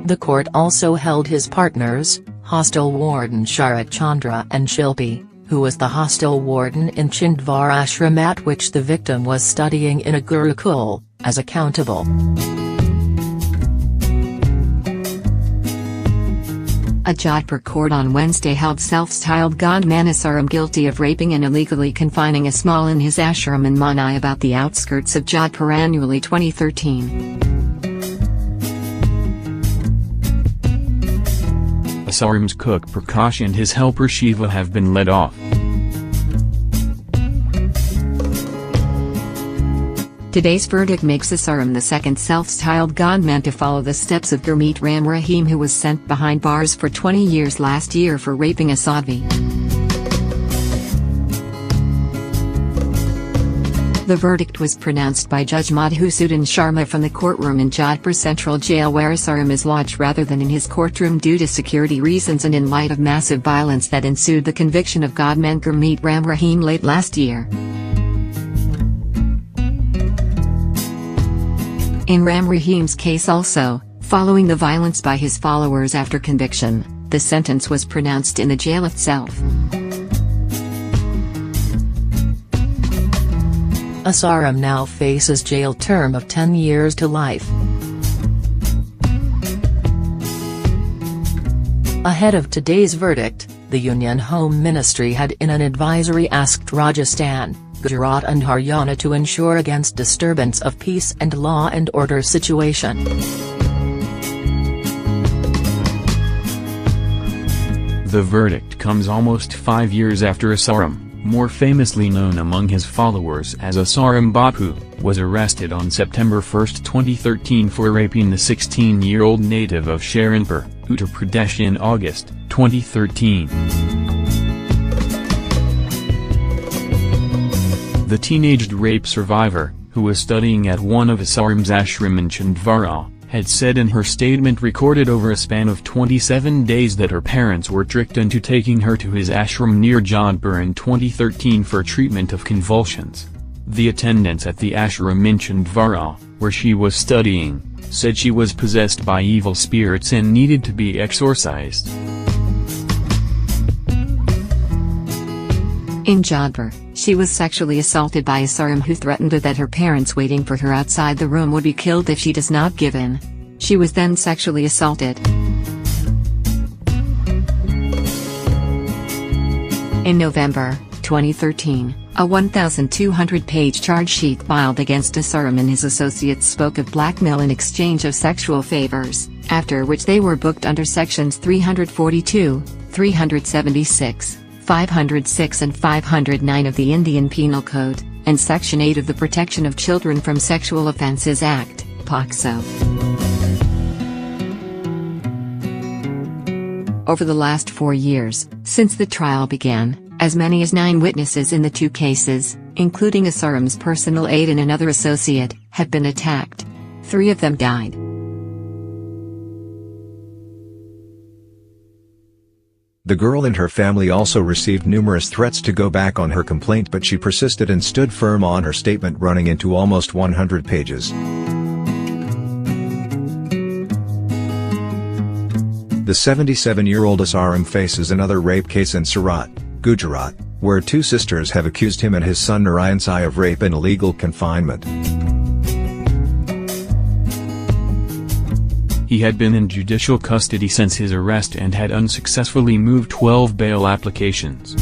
The court also held his partners, hostel warden Sharat Chandra and Shilpi, who was the hostel warden in Jodhpur Ashram at which the victim was studying in a Gurukul, as accountable. A Jodhpur court on Wednesday held self-styled gunman Asaram guilty of raping and illegally confining a small in his ashram in Manai about the outskirts of Jodhpur annually 2013. Asaram's cook Prakash and his helper Shiva have been let off. Today's verdict makes Asaram the second self-styled gunman to follow the steps of Gurmeet Ram Rahim, who was sent behind bars for 20 years last year for raping a Sadhvi. The verdict was pronounced by Judge Madhusudan Sharma from the courtroom in Jodhpur Central Jail, where Asaram is lodged rather than in his courtroom due to security reasons and in light of massive violence that ensued the conviction of gunman Gurmeet Ram Rahim late last year. In Ram Rahim's case also, following the violence by his followers after conviction, the sentence was pronounced in the jail itself. Asaram now faces jail term of 10 years to life. Ahead of today's verdict, the Union Home Ministry had in an advisory asked Rajasthan, Gujarat and Haryana to ensure against disturbance of peace and law and order situation. The verdict comes almost 5 years after Asaram, more famously known among his followers as Asaram Bapu, was arrested on September 1, 2013 for raping the 16-year-old native of Sharanpur, Uttar Pradesh in August 2013. The teenaged rape survivor, who was studying at one of Asaram's ashram in Chandvara, had said in her statement recorded over a span of 27 days that her parents were tricked into taking her to his ashram near Jodhpur in 2013 for treatment of convulsions. The attendants at the ashram in Chandvara, where she was studying, said she was possessed by evil spirits and needed to be exorcised. In Jodhpur, she was sexually assaulted by Asaram, who threatened her that her parents waiting for her outside the room would be killed if she does not give in. She was then sexually assaulted. In November 2013, a 1,200-page charge sheet filed against Asaram and his associates spoke of blackmail in exchange of sexual favors, after which they were booked under sections 342, 376, 506 and 509 of the Indian Penal Code, and Section 8 of the Protection of Children from Sexual Offences Act, POCSO. Over the last 4 years, since the trial began, as many as 9 witnesses in the 2 cases, including Asaram's personal aide and another associate, have been attacked. 3 of them died. The girl and her family also received numerous threats to go back on her complaint, but she persisted and stood firm on her statement, running into almost 100 pages. The 77-year-old Asaram faces another rape case in Surat, Gujarat, where 2 sisters have accused him and his son Narayan Sai of rape and illegal confinement. He had been in judicial custody since his arrest and had unsuccessfully moved 12 bail applications.